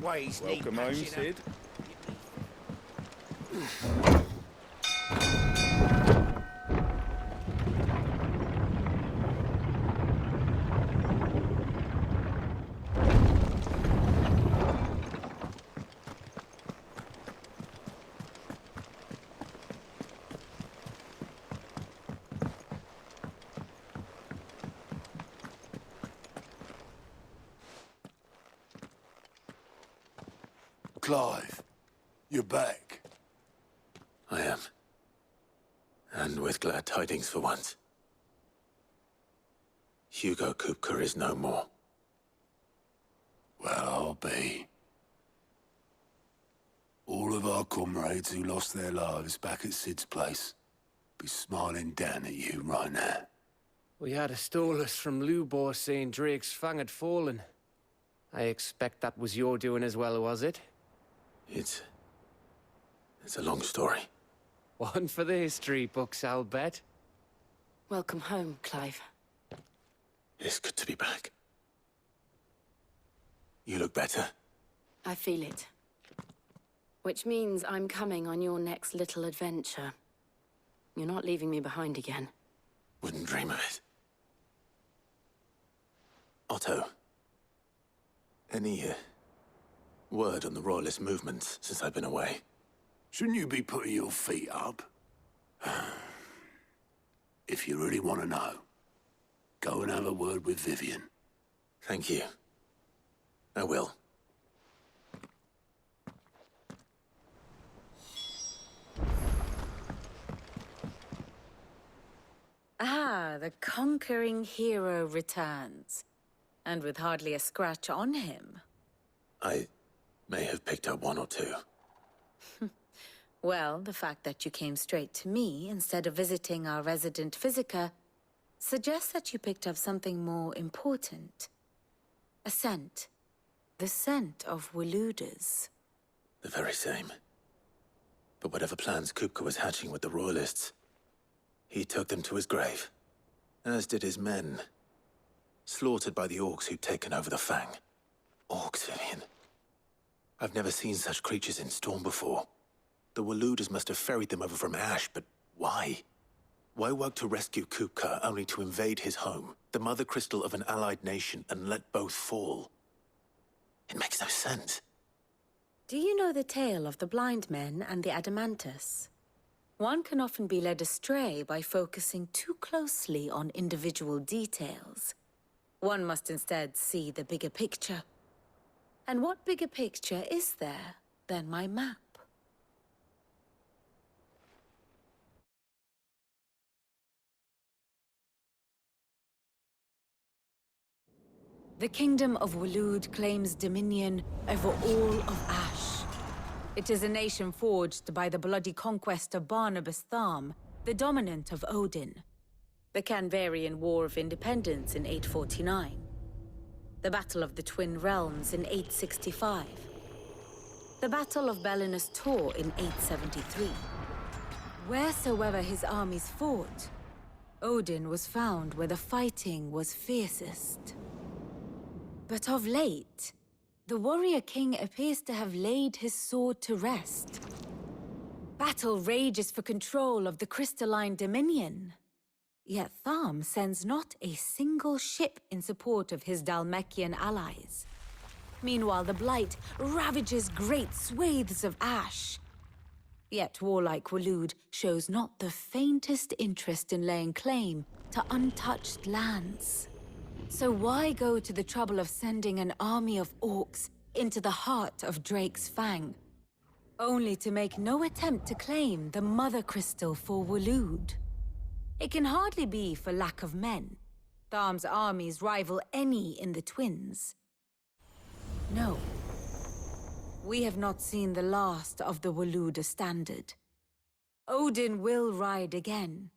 ways need Welcome home, patching up. Sid. Clive, you're back. I am. And with glad tidings for once. Hugo Kupka is no more. Well, I'll be. All of our comrades who lost their lives back at Sid's place be smiling down at you right now. We had a stolus from Lubor saying Drake's fang had fallen. I expect that was your doing as well, was it? It's a long story. One for the history books, I'll bet. Welcome home, Clive. It's good to be back. You look better. I feel it. Which means I'm coming on your next little adventure. You're not leaving me behind again. Wouldn't dream of it. Otto. Any word on the Royalist movements since I've been away? Shouldn't you be putting your feet up? If you really want to know, go and have a word with Vivian. Thank you. I will. Ah, the conquering hero returns. And with hardly a scratch on him. I may have picked up one or two. Well, the fact that you came straight to me instead of visiting our resident physiker suggests that you picked up something more important. A scent. The scent of Waludas. The very same. But whatever plans Kupka was hatching with the Royalists, he took them to his grave. As did his men. Slaughtered by the orcs who'd taken over the Fang. Orcs, Vivian. I've never seen such creatures in Storm before. The Waludas must have ferried them over from Ash, but why? Why work to rescue Kupka only to invade his home, the mother crystal of an allied nation, and let both fall? It makes no sense. Do you know the tale of the blind men and the Adamantus? One can often be led astray by focusing too closely on individual details. One must instead see the bigger picture. And what bigger picture is there than my map? The Kingdom of Walud claims dominion over all of Ash. It is a nation forged by the bloody conquest of Barnabas Tharm, the dominant of Odin. The Canvarian War of Independence in 849. The Battle of the Twin Realms in 865. The Battle of Belinus Tor in 873. Wheresoever his armies fought, Odin was found where the fighting was fiercest. But of late, the warrior king appears to have laid his sword to rest. Battle rages for control of the crystalline dominion. Yet Tharm sends not a single ship in support of his Dhalmekian allies. Meanwhile, the Blight ravages great swathes of Ash. Yet warlike Walud shows not the faintest interest in laying claim to untouched lands. So why go to the trouble of sending an army of orcs into the heart of Drake's Fang, only to make no attempt to claim the Mother Crystal for Walud? It can hardly be for lack of men. Tharm's armies rival any in the Twins. No. We have not seen the last of the Waluda standard. Odin will ride again.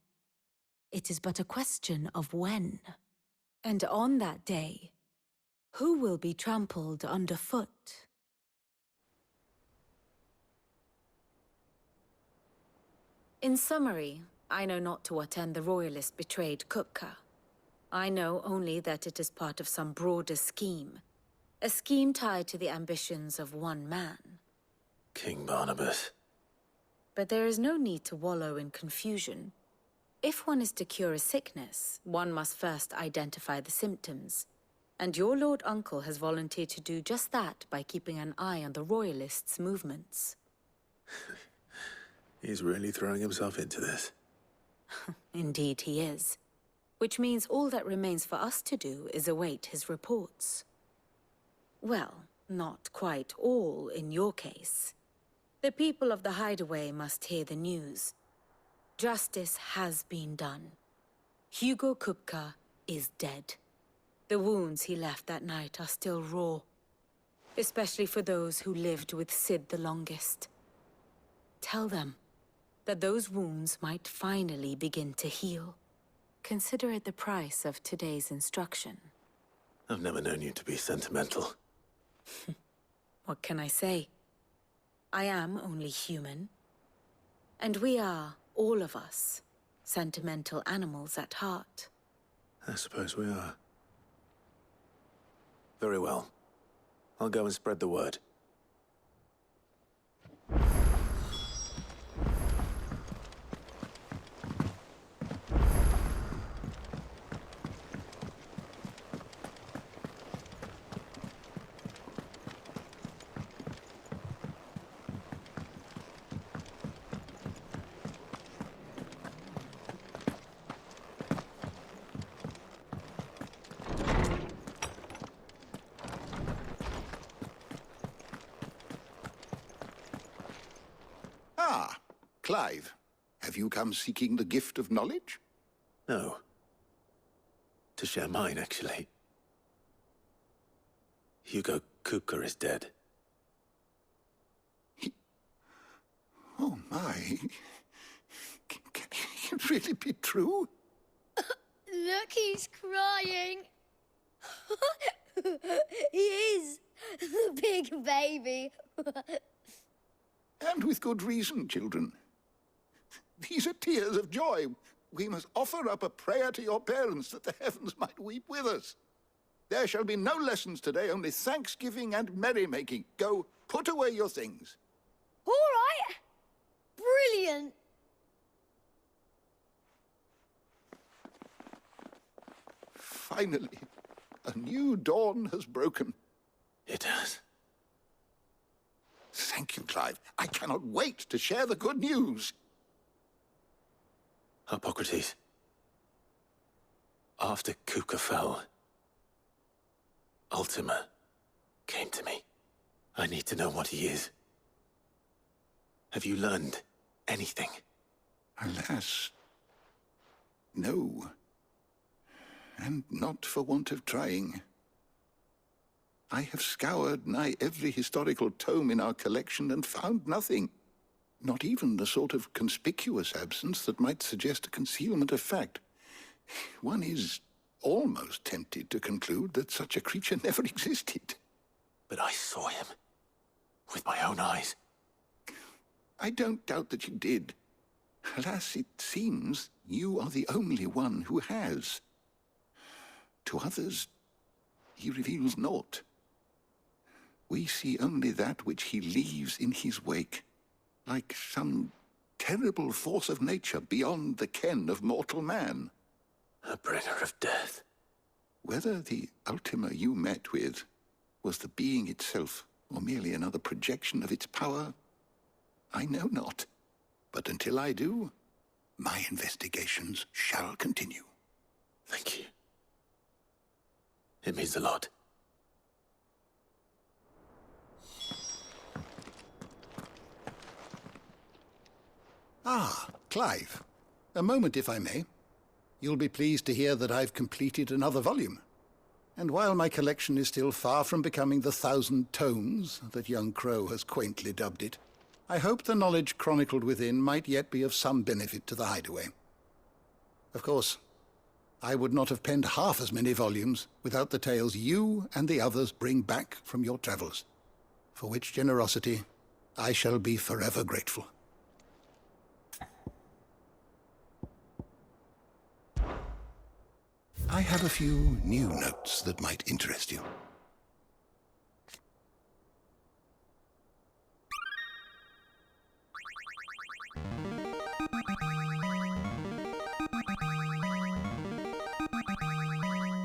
It is but a question of when. And on that day, who will be trampled underfoot? In summary, I know not to what end the Royalists betrayed Kupka. I know only that it is part of some broader scheme. A scheme tied to the ambitions of one man. King Barnabas. But there is no need to wallow in confusion. If one is to cure a sickness, one must first identify the symptoms. And your Lord Uncle has volunteered to do just that by keeping an eye on the Royalists' movements. He's really throwing himself into this. Indeed he is. Which means all that remains for us to do is await his reports. Well, not quite all in your case. The people of the Hideaway must hear the news. Justice has been done. Hugo Kupka is dead. The wounds he left that night are still raw, especially for those who lived with Sid the longest. Tell them that those wounds might finally begin to heal. Consider it the price of today's instruction. I've never known you to be sentimental. What can I say? I am only human. And we are, all of us, sentimental animals at heart. I suppose we are. Very well. I'll go and spread the word. Ah, Clive. Have you come seeking the gift of knowledge? No. To share mine, actually. Hugo Kupka is dead. Oh, my. Can it really be true? Look, he's crying. He is. The big baby. And with good reason, children. These are tears of joy. We must offer up a prayer to your parents that the heavens might weep with us. There shall be no lessons today, only thanksgiving and merrymaking. Go, put away your things. All right. Brilliant. Finally, a new dawn has broken. It has. Thank you, Clive. I cannot wait to share the good news. Hippocrates. After Kupka fell, Ultima came to me. I need to know what he is. Have you learned anything? Alas, no. And not for want of trying. I have scoured nigh every historical tome in our collection and found nothing. Not even the sort of conspicuous absence that might suggest a concealment of fact. One is almost tempted to conclude that such a creature never existed. But I saw him. With my own eyes. I don't doubt that you did. Alas, it seems you are the only one who has. To others, he reveals naught. We see only that which he leaves in his wake, like some terrible force of nature beyond the ken of mortal man. A bringer of death. Whether the Ultima you met with was the being itself, or merely another projection of its power, I know not. But until I do, my investigations shall continue. Thank you. It means a lot. Ah, Clive. A moment, if I may. You'll be pleased to hear that I've completed another volume. And while my collection is still far from becoming the 1,000 tomes that young Crow has quaintly dubbed it, I hope the knowledge chronicled within might yet be of some benefit to the Hideaway. Of course, I would not have penned half as many volumes without the tales you and the others bring back from your travels, for which generosity I shall be forever grateful. I have a few new notes that might interest you.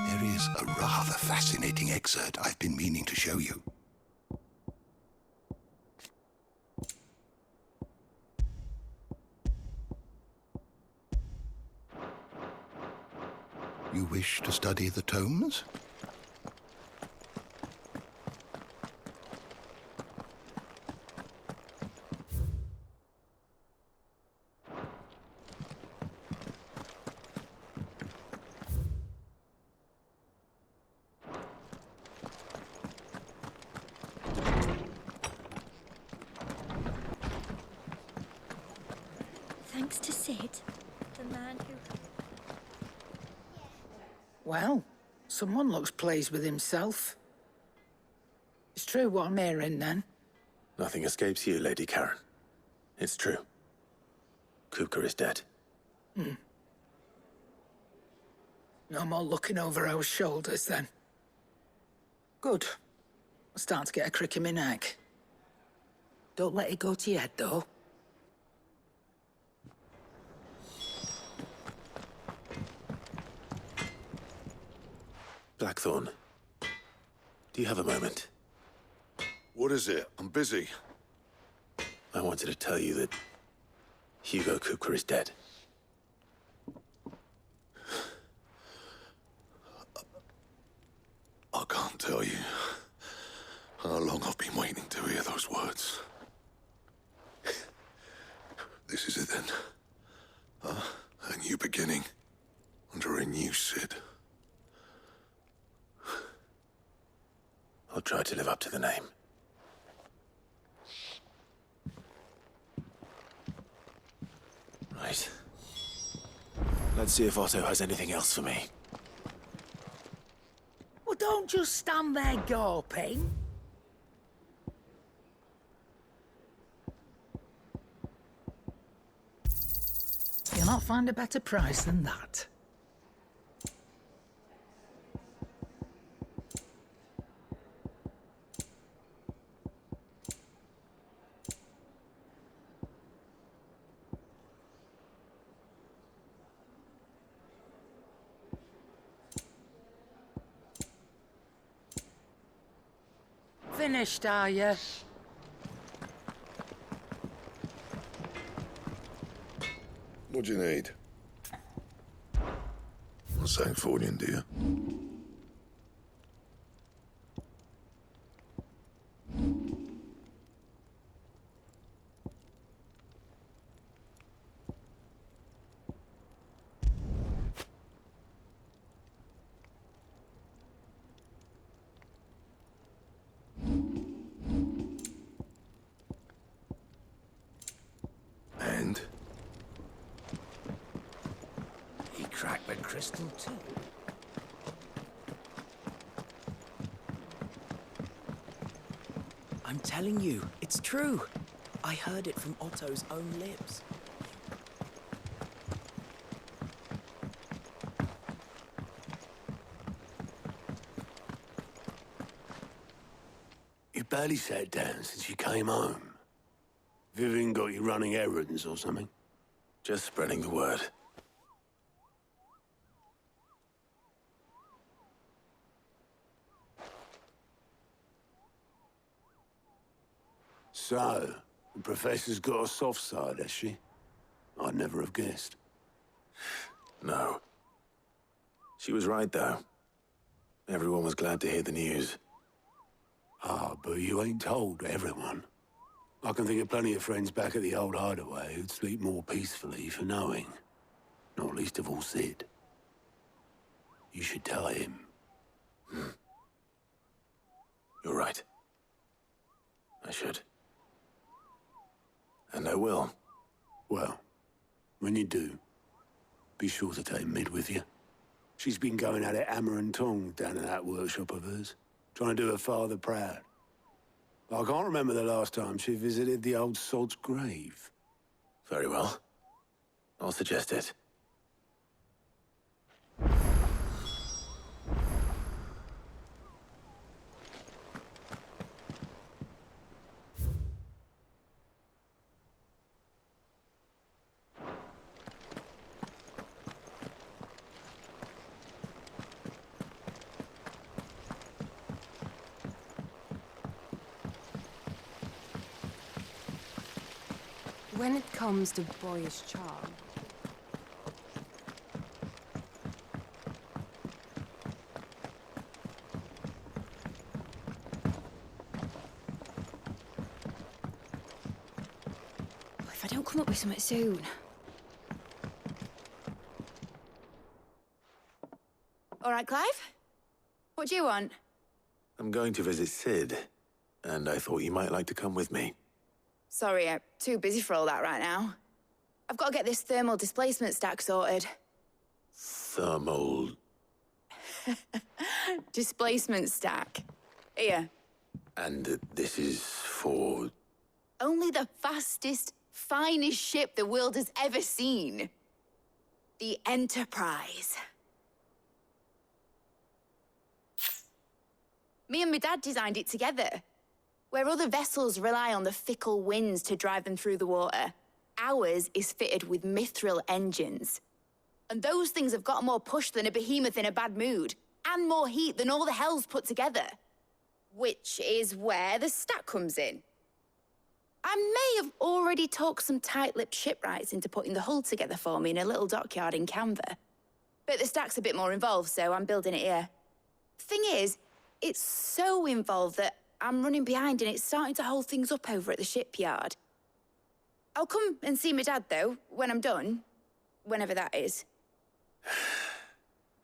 There is a rather fascinating excerpt I've been meaning to show you. You wish to study the tomes? Thanks to Sid, the man who... Well, someone looks pleased with himself. It's true what I'm hearing, then. Nothing escapes you, Lady Karen. It's true. Kupka is dead. No more looking over our shoulders, then. Good. I'm starting to get a crick in my neck. Don't let it go to your head, though. Blackthorn, do you have a moment? What is it? I'm busy. I wanted to tell you that Hugo Kupka is dead. I can't tell you how long I've been waiting to hear those words. This is it then. A new beginning under a new Sid. I'll try to live up to the name. Right. Let's see if Otto has anything else for me. Well, don't just stand there gawping. You'll not find a better price than that. Finished, are you? What do you need? A Sancfordian, do you? And? He cracked the crystal too. I'm telling you, it's true. I heard it from Otto's own lips. You barely sat down since you came home. Vivian got you running errands or something? Just spreading the word. So, the Professor's got a soft side, has she? I'd never have guessed. No. She was right, though. Everyone was glad to hear the news. Ah, but you ain't told everyone. I can think of plenty of friends back at the old hideaway who'd sleep more peacefully for knowing. Not least of all Sid. You should tell him. You're right. I should. And I will. Well, when you do, be sure to take Mid with you. She's been going at it hammer and tongs down in that workshop of hers, trying to do her father proud. I can't remember the last time she visited the old sod's grave. Very well. I'll suggest it. When it comes to boyish charm... If I don't come up with something soon. All right, Clive? What do you want? I'm going to visit Sid, and I thought you might like to come with me. Sorry, I'm too busy for all that right now. I've got to get this thermal displacement stack sorted. Thermal... Displacement stack. Here. And this is for... Only the fastest, finest ship the world has ever seen. The Enterprise. Me and my dad designed it together. Where other vessels rely on the fickle winds to drive them through the water, ours is fitted with mithril engines. And those things have got more push than a behemoth in a bad mood, and more heat than all the hells put together. Which is where the stack comes in. I may have already talked some tight-lipped shipwrights into putting the hull together for me in a little dockyard in Canva. But the stack's a bit more involved, so I'm building it here. Thing is, it's so involved that I'm running behind and it's starting to hold things up over at the shipyard. I'll come and see my dad, though, when I'm done. Whenever that is.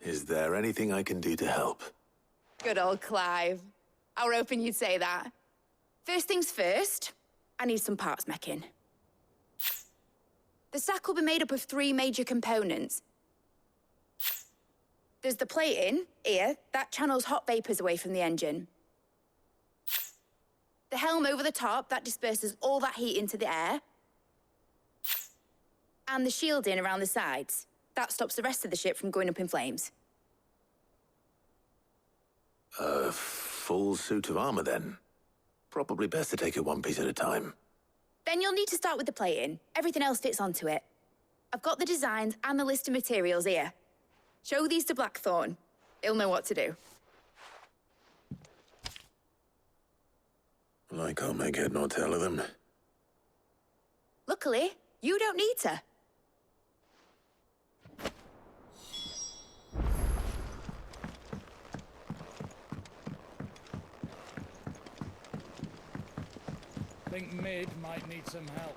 Is there anything I can do to help? Good old Clive. I were hoping you'd say that. First things first, I need some parts meching. The stack will be made up of 3 major components. There's the plating, here, that channels hot vapors away from the engine. The helm over the top, that disperses all that heat into the air. And the shielding around the sides. That stops the rest of the ship from going up in flames. A full suit of armor, then? Probably best to take it one piece at a time. Then you'll need to start with the plating. Everything else fits onto it. I've got the designs and the list of materials here. Show these to Blackthorn. He'll know what to do. Well, I can't make head nor tail of them. Luckily, you don't need to. Think Mid might need some help.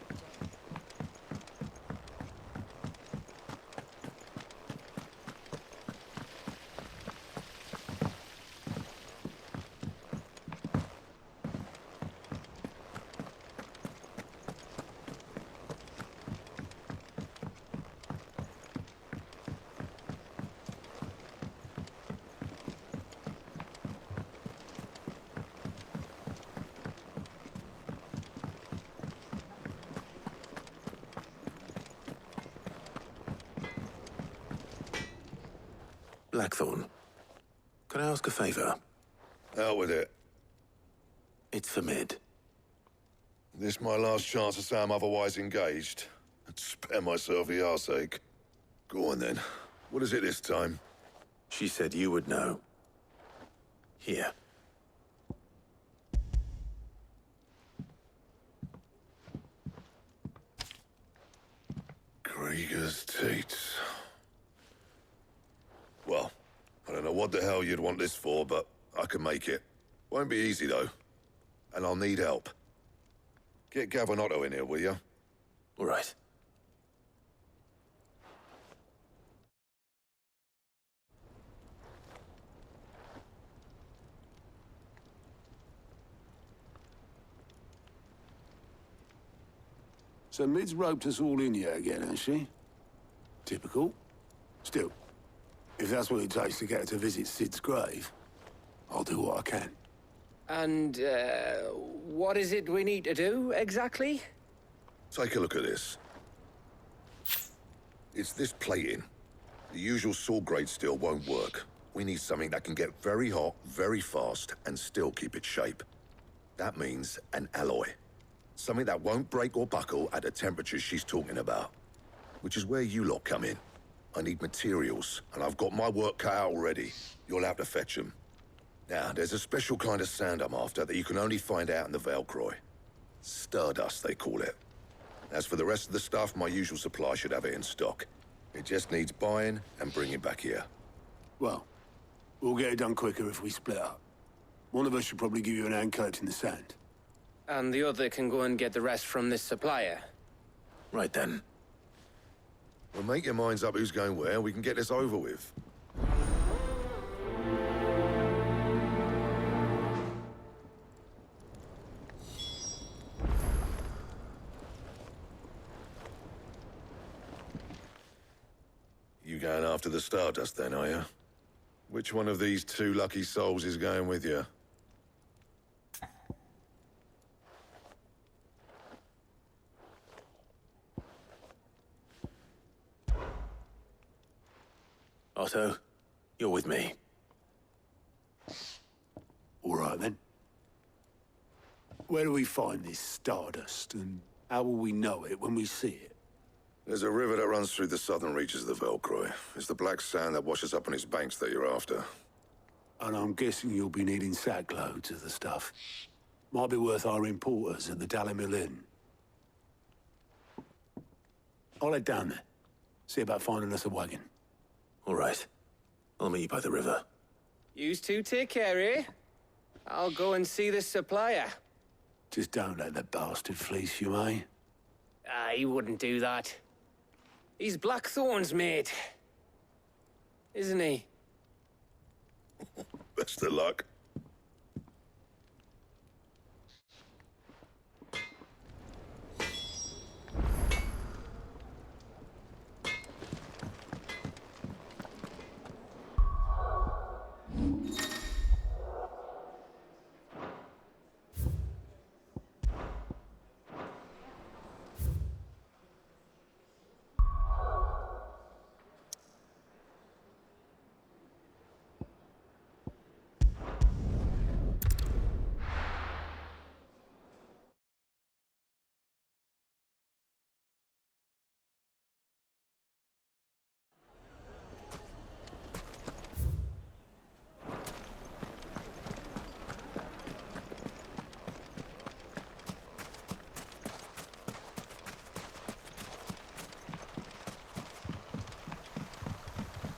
Blackthorn, can I ask a favor? Out with it. It's for Mid. This my last chance to say I'm otherwise engaged. I'd spare myself the arseache. Go on then. What is it this time? She said you would know. Here. Krieger's teats. Well, I don't know what the hell you'd want this for, but I can make it. Won't be easy, though. And I'll need help. Get Gavin-Otto in here, will you? All right. So Mid's roped us all in here again, has she? Typical. Still, if that's what it takes to get her to visit Sid's grave, I'll do what I can. And, what is it we need to do, exactly? Take a look at this. It's this plating. The usual sword-grade steel won't work. We need something that can get very hot, very fast, and still keep its shape. That means an alloy. Something that won't break or buckle at the temperatures she's talking about. Which is where you lot come in. I need materials, and I've got my work cut out already. You'll have to fetch them. Now, there's a special kind of sand I'm after that you can only find out in the Valcroy. Stardust, they call it. As for the rest of the stuff, my usual supply should have it in stock. It just needs buying and bringing back here. Well, we'll get it done quicker if we split up. One of us should probably give you an hand collecting the sand. And the other can go and get the rest from this supplier. Right then. Well, make your minds up who's going where, we can get this over with. You going after the Stardust then, are you? Which one of these two lucky souls is going with you? Otto, you're with me. All right, then. Where do we find this Stardust, and how will we know it when we see it? There's a river that runs through the southern reaches of the Velcroy. It's the black sand that washes up on its banks that you're after. And I'm guessing you'll be needing sackloads of the stuff. Might be worth our importers at the Dalimil Inn. I'll head down there. See about finding us a wagon. All right. I'll meet you by the river. Yous two take care, eh? I'll go and see this supplier. Just don't let the bastard fleece you, eh? He wouldn't do that. He's Blackthorn's mate. Isn't he? Best of luck.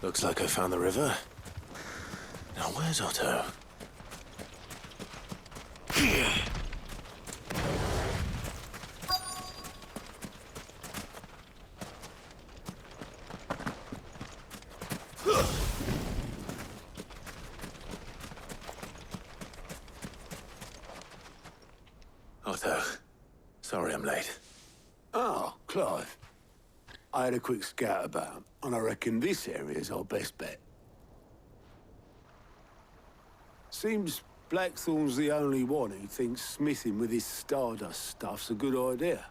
Looks like I found the river. Now where's Otto? Otto, sorry I'm late. Oh, Clive. I had a quick scout about, and I reckon this area's our best bet. Seems Blackthorn's the only one who thinks smithing with his Stardust stuff's a good idea.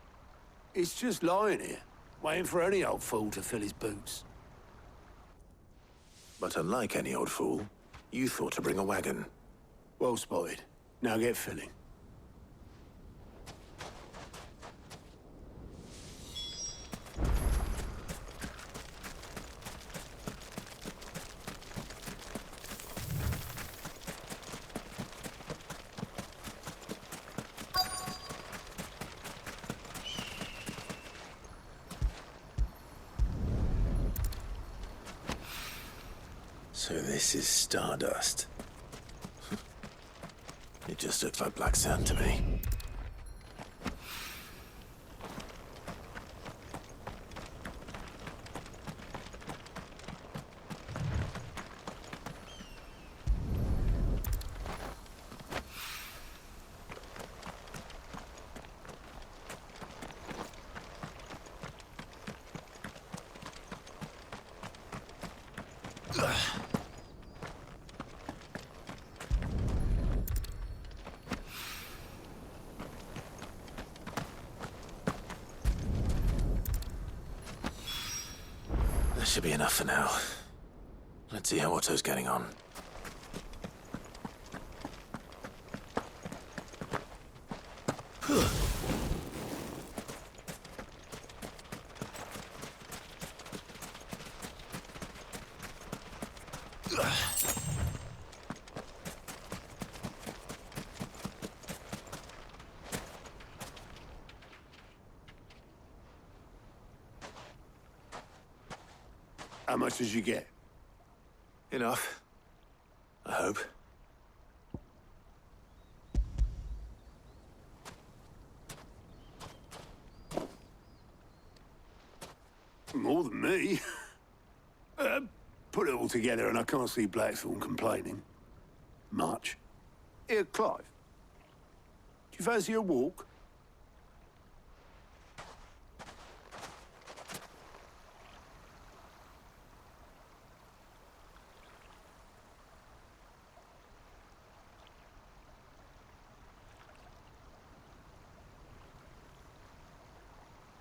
It's just lying here, waiting for any old fool to fill his boots. But unlike any old fool, you thought to bring a wagon. Well spotted. Now get filling. So this is Stardust. It just looks like black sand to me. That should be enough for now. Let's see how Otto's getting on. How much did you get? Enough. I hope. More than me. Put it all together and I can't see Blackthorn complaining. Much. Here, Clive. Do you fancy a walk?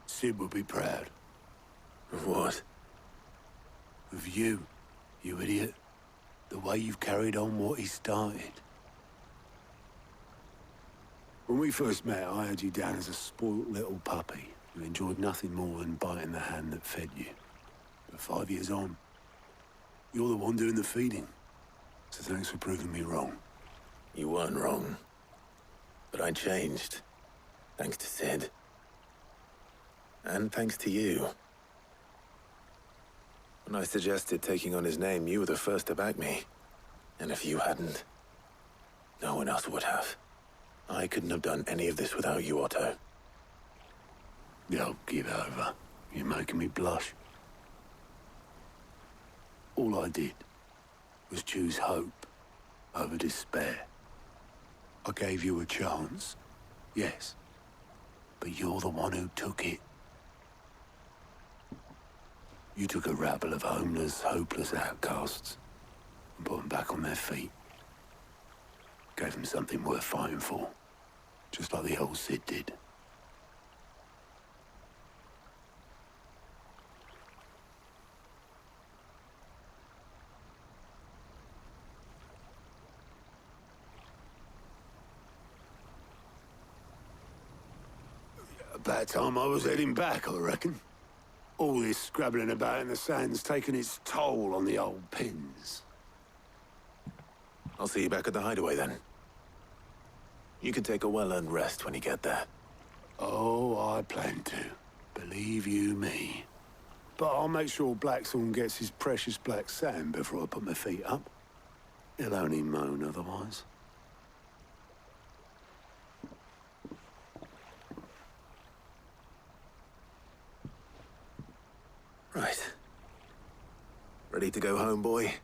Sid would be proud. Of what? Of you, you idiot. The way you've carried on what he started. When we first met, I had you down as a spoilt little puppy who enjoyed nothing more than biting the hand that fed you. But 5 years on, you're the one doing the feeding. So thanks for proving me wrong. You weren't wrong. But I changed. Thanks to Sid. And thanks to you. When I suggested taking on his name, you were the first to back me. And if you hadn't, no one else would have. I couldn't have done any of this without you, Otto. Yo, give over. You're making me blush. All I did was choose hope over despair. I gave you a chance, yes. But you're the one who took it. You took a rabble of homeless, hopeless outcasts and put them back on their feet. Gave them something worth fighting for, just like the old Sid did. About time I was heading back, I reckon. All this scrabbling about in the sand's taken its toll on the old pins. I'll see you back at the hideaway then. You can take a well-earned rest when you get there. Oh, I plan to. Believe you me. But I'll make sure Blackthorn gets his precious black sand before I put my feet up. He'll only moan otherwise. Right. Ready to go home, boy?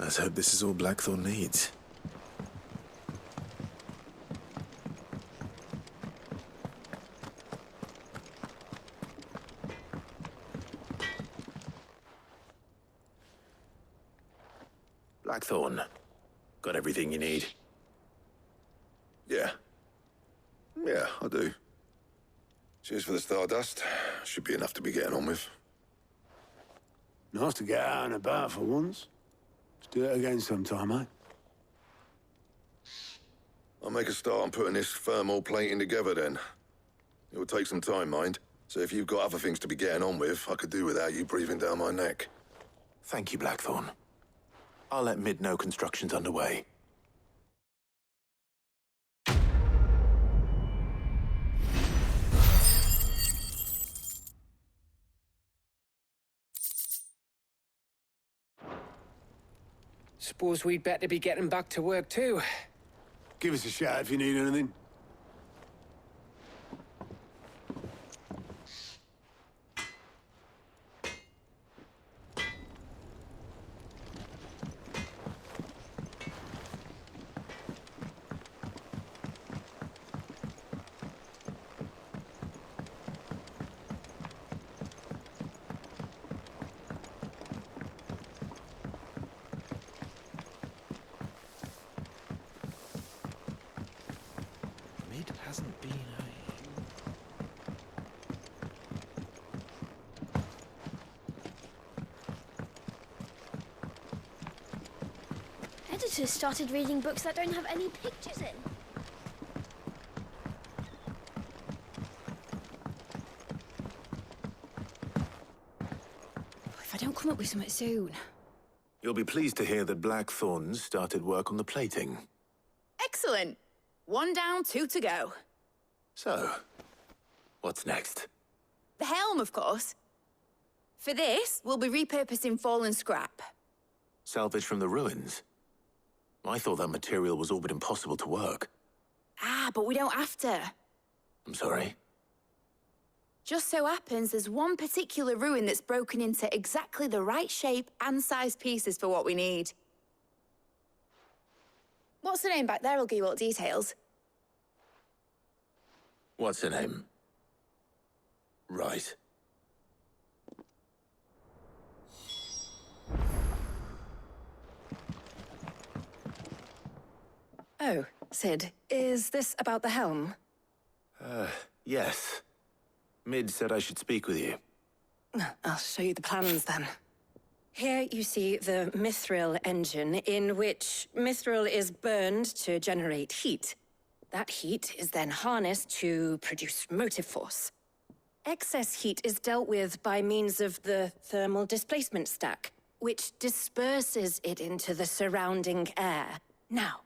Let's hope this is all Blackthorn needs. Blackthorn, got everything you need? Yeah. Yeah, I do. Cheers for the stardust. Should be enough to be getting on with. Nice to get out and about for once. Let's do it again sometime, eh? I'll make a start on putting this thermal plating together then. It will take some time, mind. So if you've got other things to be getting on with, I could do without you breathing down my neck. Thank you, Blackthorn. I'll let Mid know construction's underway. Suppose we'd better be getting back to work too. Give us a shout if you need anything. editors started reading books that don't have any pictures in. If I don't come up with something soon. You'll be pleased to hear that Blackthorn's started work on the plating. Excellent. 1 down, 2 to go. So, what's next? The helm, of course. For this, we'll be repurposing fallen scrap. Salvage from the ruins? I thought that material was all but impossible to work. Ah, but we don't have to. I'm sorry? Just so happens there's one particular ruin that's broken into exactly the right shape and size pieces for what we need. What's the name back there? I'll give you all the details. What's her name? Right. Oh, Sid, is this about the helm? Yes. Mid said I should speak with you. I'll show you the plans then. Here you see the mithril engine, in which mithril is burned to generate heat. That heat is then harnessed to produce motive force. Excess heat is dealt with by means of the thermal displacement stack, which disperses it into the surrounding air. Now,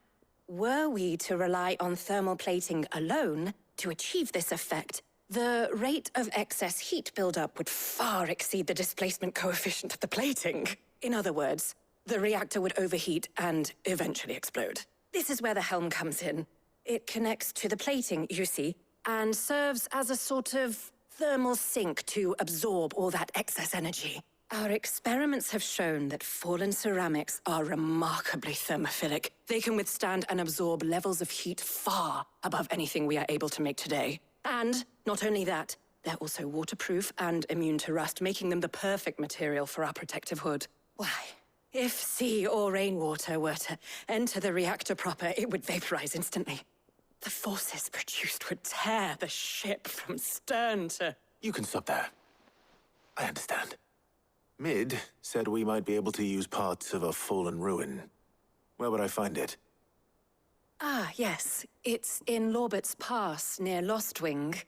were we to rely on thermal plating alone to achieve this effect, the rate of excess heat buildup would far exceed the displacement coefficient of the plating. In other words, the reactor would overheat and eventually explode. This is where the helm comes in. It connects to the plating, you see, and serves as a sort of thermal sink to absorb all that excess energy. Our experiments have shown that fallen ceramics are remarkably thermophilic. They can withstand and absorb levels of heat far above anything we are able to make today. And not only that, they're also waterproof and immune to rust, making them the perfect material for our protective hood. Why, if sea or rainwater were to enter the reactor proper, it would vaporize instantly. The forces produced would tear the ship from stern to... You can stop there. I understand. Mid said we might be able to use parts of a fallen ruin. Where would I find it? Ah, yes. It's in Lorbert's Pass, near Lostwing.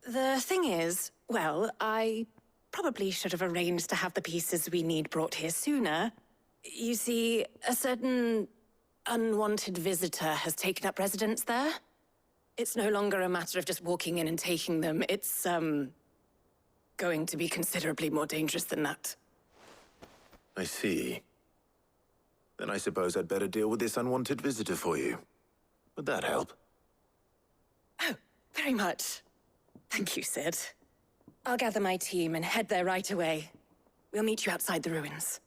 The thing is, well, I probably should have arranged to have the pieces we need brought here sooner. You see, a certain unwanted visitor has taken up residence there. It's no longer a matter of just walking in and taking them. It's, going to be considerably more dangerous than that. I see. Then I suppose I'd better deal with this unwanted visitor for you. Would that help? Oh, very much. Thank you, Sid. I'll gather my team and head there right away. We'll meet you outside the ruins.